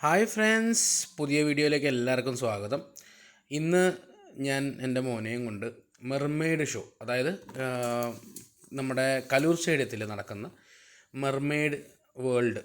Hi friends, പുതിയ വീഡിയോയിലേക്ക് എല്ലാവർക്കും സ്വാഗതം. ഇന്ന് ഞാൻ എൻ്റെ മോനെയും കൊണ്ട് മെർമെയ്ഡ് ഷോ, അതായത് നമ്മുടെ കലൂർ സ്റ്റേഡിയത്തിൽ നടക്കുന്ന mermaid world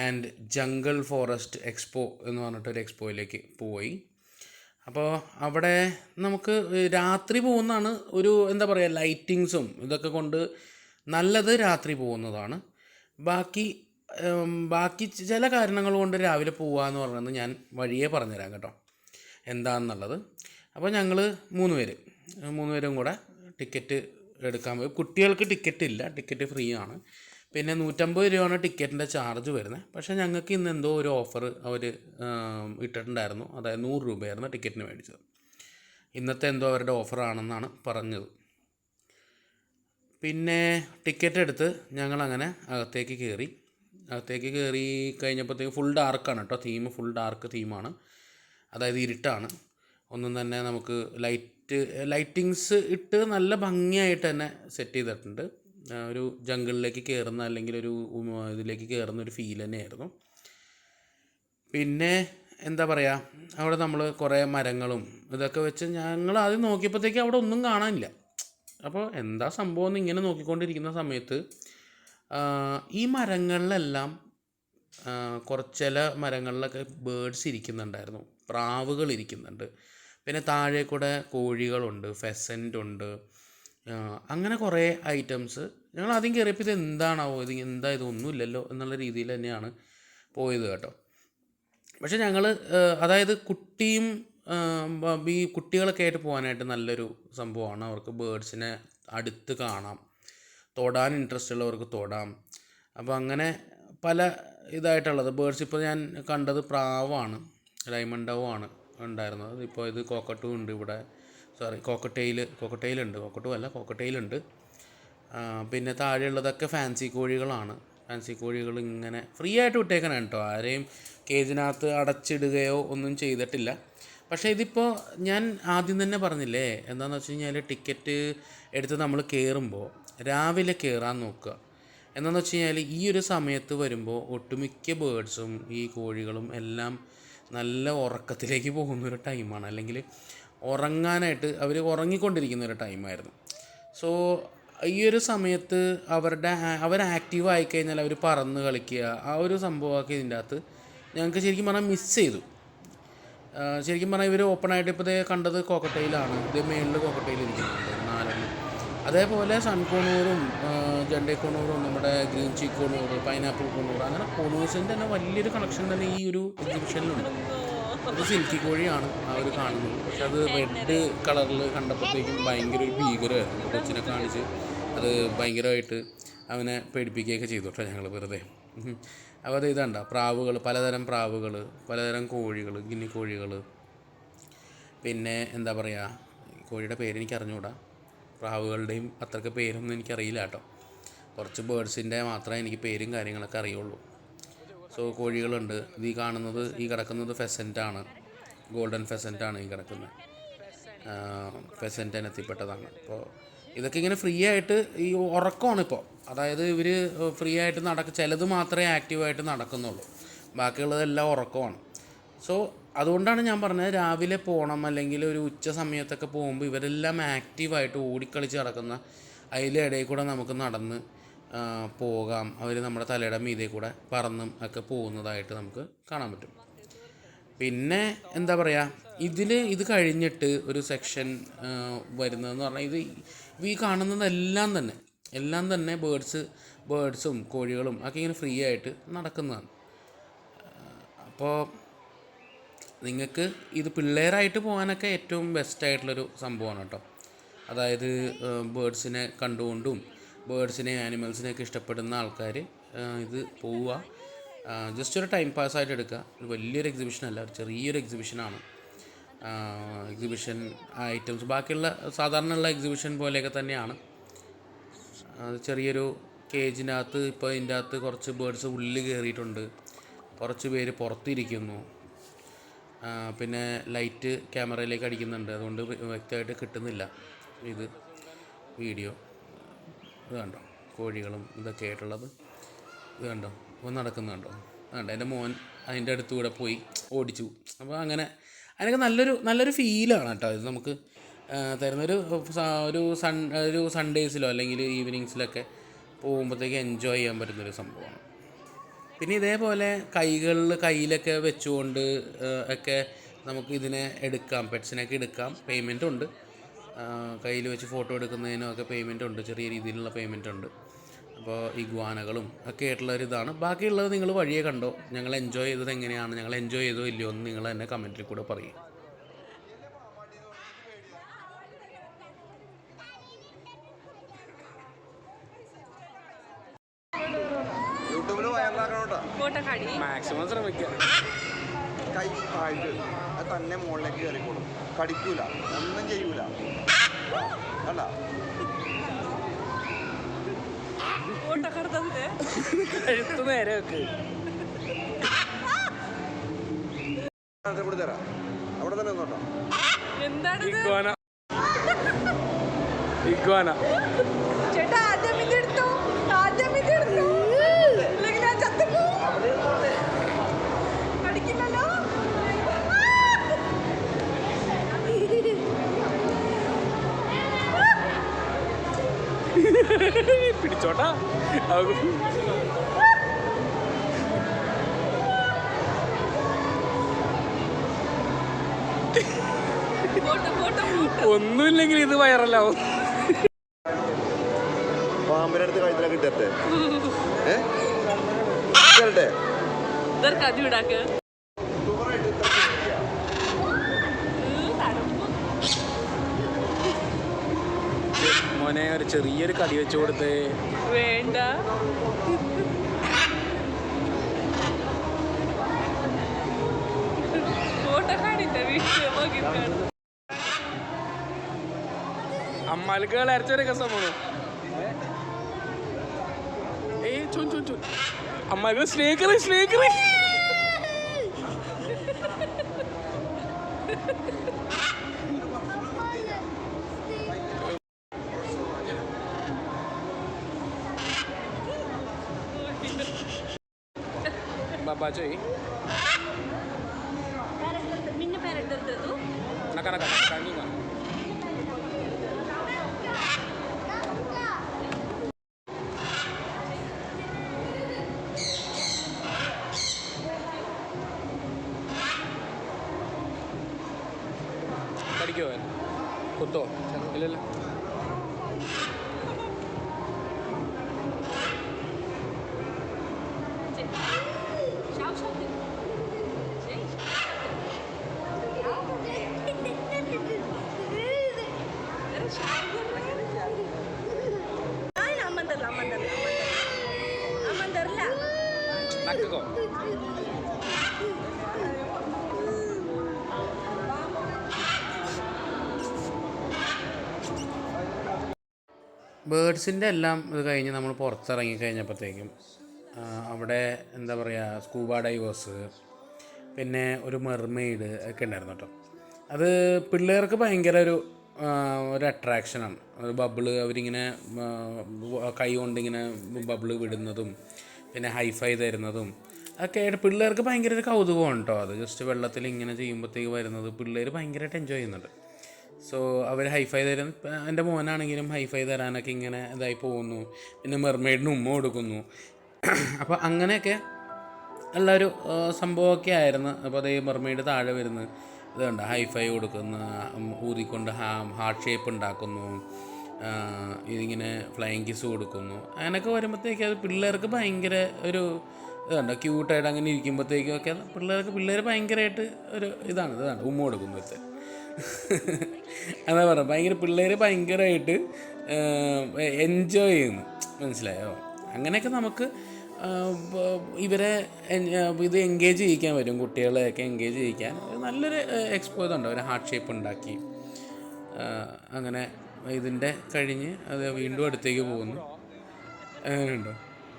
and jungle forest expo എന്ന് പറഞ്ഞിട്ടൊരു എക്സ്പോയിലേക്ക് പോയി. അപ്പോൾ അവിടെ നമുക്ക് രാത്രി പോകുന്നതാണ്. ഒരു എന്താ പറയുക, ലൈറ്റിങ്സും ഇതൊക്കെ കൊണ്ട് നല്ലത് രാത്രി പോകുന്നതാണ്. ബാക്കി ചില കാരണങ്ങൾ കൊണ്ട് രാവിലെ പോകാമെന്ന് പറഞ്ഞത് ഞാൻ വഴിയേ പറഞ്ഞുതരാം കേട്ടോ, എന്താണെന്നുള്ളത്. അപ്പോൾ ഞങ്ങൾ മൂന്ന് പേരും കൂടെ ടിക്കറ്റ് എടുക്കാൻ പോയി. കുട്ടികൾക്ക് ടിക്കറ്റ് ഇല്ല, ടിക്കറ്റ് ഫ്രീ ആണ്. പിന്നെ 150 രൂപയാണ് ടിക്കറ്റിൻ്റെ ചാർജ് വരുന്നത്. പക്ഷേ ഞങ്ങൾക്ക് ഇന്ന് എന്തോ ഒരു ഓഫർ അവർ ഇട്ടിട്ടുണ്ടായിരുന്നു. അതായത് 100 രൂപയായിരുന്നു ടിക്കറ്റിന് മേടിച്ചത്. ഇന്നത്തെ എന്തോ അവരുടെ ഓഫറാണെന്നാണ് പറഞ്ഞത്. പിന്നെ ടിക്കറ്റ് എടുത്ത് ഞങ്ങളങ്ങനെ അകത്തേക്ക് കയറി കഴിഞ്ഞപ്പോഴത്തേക്ക് ഫുൾ ഡാർക്കാണ് കേട്ടോ. ഫുൾ ഡാർക്ക് തീമാണ്. അതായത് ഇരുട്ടാണ്. ഒന്നും തന്നെ നമുക്ക് ലൈറ്റിങ്സ് ഇട്ട് നല്ല ഭംഗിയായിട്ട് തന്നെ സെറ്റ് ചെയ്തിട്ടുണ്ട്. ഒരു ജംഗിളിലേക്ക് കയറുന്ന, അല്ലെങ്കിൽ ഒരു ഇതിലേക്ക് കയറുന്ന ഒരു ഫീൽ തന്നെയായിരുന്നു. പിന്നെ എന്താ പറയുക, അവിടെ നമ്മൾ കുറേ മരങ്ങളും ഇതൊക്കെ വെച്ച് ഞങ്ങൾ ആദ്യം നോക്കിയപ്പോഴത്തേക്ക് അവിടെ ഒന്നും കാണാനില്ല. അപ്പോൾ എന്താ സംഭവം എന്ന് ഇങ്ങനെ നോക്കിക്കൊണ്ടിരിക്കുന്ന സമയത്ത് ഈ മരങ്ങളിലെല്ലാം ചില മരങ്ങളിലൊക്കെ ബേഡ്സ് ഇരിക്കുന്നുണ്ടായിരുന്നു, പ്രാവുകൾ ഇരിക്കുന്നുണ്ട്. പിന്നെ താഴെ കൂടെ കോഴികളുണ്ട്, ഫെസൻ്റ് ഉണ്ട്, അങ്ങനെ കുറേ ഐറ്റംസ്. ഞങ്ങൾ ആദ്യം കയറിയപ്പോൾ ഇത് എന്താണാവോ, ഇതൊന്നുമില്ലല്ലോ എന്നുള്ള രീതിയിൽ തന്നെയാണ് പോയത് കേട്ടോ. പക്ഷെ ഞങ്ങൾ അതായത് ഈ കുട്ടികളൊക്കെ ആയിട്ട് പോകാനായിട്ട് നല്ലൊരു സംഭവമാണ്. അവർക്ക് ബേഡ്സിനെ അടുത്ത് കാണാം, തൊടാൻ ഇൻട്രസ്റ്റ് ഉള്ളവർക്ക് തൊടാം. അപ്പോൾ അങ്ങനെ പല ഇതായിട്ടുള്ളത് ബേഡ്സ്. ഇപ്പോൾ ഞാൻ കണ്ടത് പ്രാവാണ്, ഡയമണ്ട് ഡവ് ആണ് ഉണ്ടായിരുന്നത്. ഇപ്പോൾ ഇത് കോക്കട്ടും ഉണ്ട് ഇവിടെ. കോക്കറ്റെയിലുണ്ട്, കോക്കറ്റെയിലുണ്ട്. പിന്നെ താഴെയുള്ളതൊക്കെ ഫാൻസി കോഴികളാണ്. ഫാൻസി കോഴികൾ ഇങ്ങനെ ഫ്രീ ആയിട്ട് വിട്ടേക്കണം കേട്ടോ. ആരെയും കേജിനകത്ത് അടച്ചിടുകയോ ഒന്നും ചെയ്തിട്ടില്ല. പക്ഷേ ഇതിപ്പോൾ ഞാൻ ആദ്യം തന്നെ പറഞ്ഞില്ലേ, എന്താണെന്ന് വെച്ച് കഴിഞ്ഞാൽ ടിക്കറ്റ് എടുത്ത് നമ്മൾ കയറുമ്പോൾ രാവിലെ കയറാൻ നോക്കുക. എന്താണെന്ന് വെച്ച് കഴിഞ്ഞാൽ ഈ ഒരു സമയത്ത് വരുമ്പോൾ ഒട്ടുമിക്ക ബേഡ്സും ഈ കോഴികളും എല്ലാം നല്ല ഉറക്കത്തിലേക്ക് പോകുന്നൊരു ടൈമാണ്, അല്ലെങ്കിൽ ഉറങ്ങാനായിട്ട് അവർ ഉറങ്ങിക്കൊണ്ടിരിക്കുന്ന ഒരു ടൈമായിരുന്നു. സോ ഈ ഒരു സമയത്ത് അവർ ആക്റ്റീവ് ആയിക്കഴിഞ്ഞാൽ അവർ പറന്ന് കളിക്കുക, ആ ഒരു സംഭവമൊക്കെ ഇതിൻ്റെ അകത്ത് ഞങ്ങൾക്ക് ശരിക്കും പറഞ്ഞാൽ മിസ് ചെയ്തു. ശരിക്കും പറഞ്ഞാൽ ഇവർ ഓപ്പണായിട്ട് ഇപ്പോൾ കണ്ടത് കോക്കറ്റെയിലാണ്. ഇത് മേളിൽ കോക്കറ്റെയിൽ ഇരിക്കുന്നുണ്ട് 4. അതേപോലെ സൺകോണൂറും ജണ്ടേ കോണൂറും നമ്മുടെ ഗ്രീൻ ചീക്ക് കോണൂർ, പൈനാപ്പിൾ കോണൂർ, അങ്ങനെ കോണൂഴ്സിൻ്റെ തന്നെ വലിയൊരു കളക്ഷൻ തന്നെ ഈ ഒരു എക്സിബിഷനിലുണ്ട്. അത് സിൽക്കി കോഴിയാണ് ആ ഒരു കാണുന്നത്. പക്ഷെ അത് റെഡ് കളറിൽ കണ്ടപ്പോഴത്തേക്കും ഭയങ്കര ഒരു ഭീകരമായിരുന്നു. കൊച്ചിനെ കാണിച്ച് അത് ഭയങ്കരമായിട്ട് അവനെ പേടിപ്പിക്കുകയൊക്കെ ചെയ്തു കേട്ടോ ഞങ്ങൾ വെറുതെ. അപ്പോൾ അത് ഇതാണ്ട പ്രാവുകൾ, പലതരം കോഴികൾ, ഗിന്നി കോഴികൾ. പിന്നെ എന്താ പറയുക, കോഴിയുടെ പേരെനിക്ക് അറിഞ്ഞുകൂടാ. പ്രാവുകളുടെയും അത്രയ്ക്ക് പേരൊന്നും എനിക്കറിയില്ല കേട്ടോ. കുറച്ച് ബേഡ്സിൻ്റെ മാത്രമേ എനിക്ക് പേരും കാര്യങ്ങളൊക്കെ അറിയുള്ളൂ. സോ കോഴികളുണ്ട്. ഈ കിടക്കുന്നത് ഫെസൻ്റാണ്, ഗോൾഡൻ ഫെസൻ്റാണ് ഈ കിടക്കുന്നത്. ഫെസൻ്റ് ഇനത്തിൽപ്പെട്ടതാണ്. അപ്പോൾ ഇതൊക്കെ ഇങ്ങനെ ഫ്രീ ആയിട്ട്, ഈ ഉറക്കമാണിപ്പോൾ. അതായത് ഇവർ ഫ്രീ ആയിട്ട് ചിലത് മാത്രമേ ആക്റ്റീവായിട്ട് നടക്കുന്നുള്ളൂ, ബാക്കിയുള്ളതെല്ലാം ഉറക്കമാണ്. സോ അതുകൊണ്ടാണ് ഞാൻ പറഞ്ഞത് രാവിലെ പോകണം, അല്ലെങ്കിൽ ഒരു ഉച്ച സമയത്തൊക്കെ പോകുമ്പോൾ ഇവരെല്ലാം ആക്റ്റീവായിട്ട് ഓടിക്കളിച്ച് നടക്കുന്ന, അതിലെ ഇടയിൽ കൂടെ നമുക്ക് നടന്ന് പോകാം. അവർ നമ്മുടെ തലയുടെ മീതെ കൂടെ പറന്നും ഒക്കെ പോകുന്നതായിട്ട് നമുക്ക് കാണാൻ പറ്റും. പിന്നെ എന്താ പറയുക, ഇത് കഴിഞ്ഞിട്ട് ഒരു സെക്ഷൻ വരുന്നതെന്ന് പറഞ്ഞാൽ ഈ കാണുന്നതെല്ലാം തന്നെ ബേഡ്സും കോഴികളും ഒക്കെ ഇങ്ങനെ ഫ്രീ ആയിട്ട് നടക്കുന്നതാണ്. അപ്പോൾ നിങ്ങൾക്ക് ഇത് പിള്ളേരായിട്ട് പോകാനൊക്കെ ഏറ്റവും ബെസ്റ്റായിട്ടുള്ളൊരു സംഭവമാണ് കേട്ടോ. അതായത് ബേഡ്സിനെ കണ്ടുകൊണ്ടും ആനിമൽസിനെയൊക്കെ ഇഷ്ടപ്പെടുന്ന ആൾക്കാർ ഇത് പോവുക. ജസ്റ്റ് ഒരു ടൈം പാസ്സായിട്ട് എടുക്കുക. വലിയൊരു എക്സിബിഷനല്ല, ഒരു ചെറിയൊരു എക്സിബിഷനാണ്. എക്സിബിഷൻ ഐറ്റംസ് ബാക്കിയുള്ള സാധാരണയുള്ള എക്സിബിഷൻ പോലെയൊക്കെ തന്നെയാണ്. ചെറിയൊരു കേജിനകത്ത് ഇപ്പോൾ ഇതിൻ്റെ അകത്ത് കുറച്ച് ബേഡ്സ് ഉള്ളിൽ കയറിയിട്ടുണ്ട്, കുറച്ച് പേര് പുറത്തിരിക്കുന്നു. പിന്നെ ലൈറ്റ് ക്യാമറയിലേക്ക് അടിക്കുന്നുണ്ട്, അതുകൊണ്ട് വ്യക്തമായിട്ട് കിട്ടുന്നില്ല ഇത് വീഡിയോ. ഇത് കണ്ടോ, കോഴികളും ഇതൊക്കെ ആയിട്ടുള്ളത് ഇത് കണ്ടോ, ഇപ്പോൾ നടക്കുന്നുണ്ടോ? എൻ്റെ മോൻ അതിൻ്റെ അടുത്തുകൂടെ പോയി ഓടിച്ചു. അപ്പോൾ അങ്ങനെ അതിനൊക്കെ നല്ലൊരു ഫീലാണ് കേട്ടോ ഇത് നമുക്ക് തരുന്നൊരു ഒരു സൺഡേസിലോ അല്ലെങ്കിൽ ഈവനിങ്സിലൊക്കെ പോകുമ്പോഴത്തേക്ക് എൻജോയ് ചെയ്യാൻ പറ്റുന്നൊരു സംഭവമാണ്. പിന്നെ ഇതേപോലെ കയ്യിലൊക്കെ വെച്ചുകൊണ്ട് ഒക്കെ നമുക്ക് ഇതിനെ എടുക്കാം, പെറ്റ്സിനൊക്കെ എടുക്കാം. പേയ്മെൻ്റ് ഉണ്ട്, കയ്യിൽ വെച്ച് ഫോട്ടോ എടുക്കുന്നതിനൊക്കെ പേയ്മെൻ്റ് ഉണ്ട്, ചെറിയ രീതിയിലുള്ള പേയ്മെൻ്റ് ഉണ്ട്. അപ്പോൾ ഇഗ്വാനകളും ഒക്കെ ആയിട്ടുള്ളൊരിതാണ്. ബാക്കിയുള്ളത് നിങ്ങൾ വഴിയെ കണ്ടോ. ഞങ്ങൾ എൻജോയ് ചെയ്തത് എങ്ങനെയാണ്, ഞങ്ങൾ എൻജോയ് ചെയ്തോ ഇല്ലയോ എന്ന് നിങ്ങൾ തന്നെ കമൻറ്റിൽ കൂടെ പറയും. മാക്സിമം ശ്രമിക്കുക. കൈ ആയിട്ട് അത് തന്നെ മുകളിലേക്ക് കയറിക്കോളും, കടിക്കൂല, ഒന്നും ചെയ്യൂല. അല്ല കഴുത്ത് നേരെ വെക്ക്. തരാം, അവിടെ തന്നെ നോട്ടോ. ഇഗ്വാന ചേട്ടാ ആദ്യം ഇതെടുത്തോ, ആദ്യം ഇതെടുത്തോ. പഠിക്കില്ലല്ലോ. പിടിച്ചോട്ടാ. ഒന്നുമില്ലെങ്കിൽ ഇത് വൈറലാവും. പാമ്പിന്റെ അടുത്ത് കഴുത്തിലൊക്കെ ഇട്ടേ മോനെ ഒരു ചെറിയൊരു കടി വെച്ചു കൊടുത്തേ. വേണ്ട, ഫോട്ടോ കാണില്ല, വീട്ടിൽ നോക്കി. അമ്മാലിക്ക് അരച്ചൊരു കസമാണ്. അമ്മാലിക്ക് സ്നേക്കറ് ബാബാച്ചോയി ನಿನ್ನ ಪೇರೆಂಟ್ ನಕ ಕಾಣಿಗ കടിക്കോ കുത്തോ ഇല്ലല്ലോ. നക്കോ ബേഡ്സിൻ്റെ എല്ലാം ഇത് കഴിഞ്ഞ് നമ്മൾ പുറത്തിറങ്ങി കഴിഞ്ഞപ്പോഴത്തേക്കും അവിടെ എന്താ പറയുക, സ്കൂബ ഡൈവേഴ്സ്, പിന്നെ ഒരു മെർമെയ്ഡ് ഒക്കെ ഉണ്ടായിരുന്നു കേട്ടോ. അത് പിള്ളേർക്ക് ഭയങ്കര ഒരു അട്രാക്ഷനാണ്. അത് ബബിള് അവരിങ്ങനെ കൈ കൊണ്ടിങ്ങനെ ബബിള് വിടുന്നതും പിന്നെ ഹൈഫൈ തരുന്നതും ഒക്കെ ആയിട്ട് പിള്ളേർക്ക് ഭയങ്കര ഒരു കൗതുകമാണ് കേട്ടോ. അത് ജസ്റ്റ് വെള്ളത്തിൽ ഇങ്ങനെ ചെയ്യുമ്പോഴത്തേക്ക് വരുന്നത് പിള്ളേർ ഭയങ്കരമായിട്ട് എൻജോയ് ചെയ്യുന്നുണ്ട്. സോ അവർ ഹൈഫൈ തരാൻ, എൻ്റെ മോനാണെങ്കിലും ഹൈഫൈ തരാനൊക്കെ ഇങ്ങനെ ഇതായി പോകുന്നു. പിന്നെ മെർമെയ്ഡിന് ഉമ്മ കൊടുക്കുന്നു. അപ്പോൾ അങ്ങനെയൊക്കെ ഉള്ളൊരു സംഭവമൊക്കെ ആയിരുന്നു. അപ്പോൾ അതേ മെർമെയ്ഡ് താഴെ വരുന്നു, ഇതുണ്ട് ഹൈഫൈ കൊടുക്കുന്നു, ഊതിക്കൊണ്ട് ഹാർട്ട് ഷേപ്പ് ഉണ്ടാക്കുന്നു, ഇതിങ്ങനെ ഫ്ലൈയിങ് കിസ് കൊടുക്കുന്നു. അങ്ങനെയൊക്കെ വരുമ്പോഴത്തേക്ക് അത് പിള്ളേർക്ക് ഭയങ്കര ഒരു ഇതുണ്ട്, ക്യൂട്ടായിട്ട് അങ്ങനെ ഇരിക്കുമ്പോഴത്തേക്കൊക്കെ പിള്ളേർ ഭയങ്കരമായിട്ട് ഒരു ഇതാണ് ഉമ്മ കൊടുക്കുന്നത്. അതാ പറഞ്ഞത്, ഭയങ്കര പിള്ളേർ ഭയങ്കരമായിട്ട് എൻജോയ് ചെയ്യുന്നു, മനസ്സിലായോ? അങ്ങനെയൊക്കെ നമുക്ക് ഇവരെ ഇത് എൻഗേജ് ചെയ്യിക്കാൻ വരും, കുട്ടികളെയൊക്കെ എൻഗേജ് ചെയ്യിക്കാൻ നല്ലൊരു എക്സ്പോസ് ഉണ്ട്. ഒരു ഹാർട്ട് ഷേപ്പ് ഉണ്ടാക്കി അങ്ങനെ ഇതിൻ്റെ കഴിഞ്ഞ് അത് വീണ്ടും അടുത്തേക്ക് പോകുന്നു. അങ്ങനെയുണ്ടോ?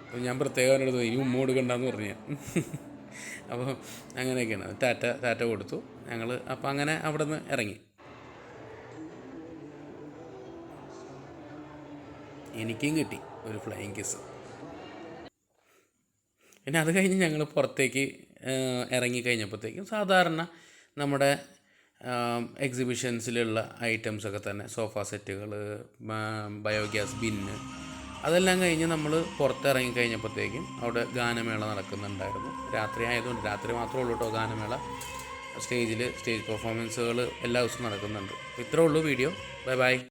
അപ്പോൾ ഞാൻ പ്രത്യേകം അവരുടെ ഇനി ഉമ്മ കൊടുക്കണ്ടെന്ന് പറഞ്ഞു. അപ്പോൾ അങ്ങനെയൊക്കെയാണ്. ടാറ്റ കൊടുത്തു ഞങ്ങൾ. അപ്പോൾ അങ്ങനെ അവിടെ നിന്ന് ഇറങ്ങി. എനിക്കും കിട്ടി ഒരു ഫ്ലൈയിങ് കിസ്. പിന്നെ അത് കഴിഞ്ഞ് ഞങ്ങൾ പുറത്തേക്ക് ഇറങ്ങിക്കഴിഞ്ഞപ്പോഴത്തേക്കും സാധാരണ നമ്മുടെ എക്സിബിഷൻസിലുള്ള ഐറ്റംസൊക്കെ തന്നെ സോഫ സെറ്റുകൾ, ബയോഗ്യാസ് ബിന്ന്, അതെല്ലാം കഴിഞ്ഞ് നമ്മൾ പുറത്തിറങ്ങി കഴിഞ്ഞപ്പോഴത്തേക്കും അവിടെ ഗാനമേള നടക്കുന്നുണ്ടായിരുന്നു. രാത്രി ആയതുകൊണ്ട്, രാത്രി മാത്രമേ ഉള്ളൂ കേട്ടോ ഗാനമേള. സ്റ്റേജ് പെർഫോമൻസുകൾ എല്ലാ ദിവസവും നടക്കുന്നുണ്ട്. ഇത്രേ ഉള്ളൂ വീഡിയോ. Bye bye.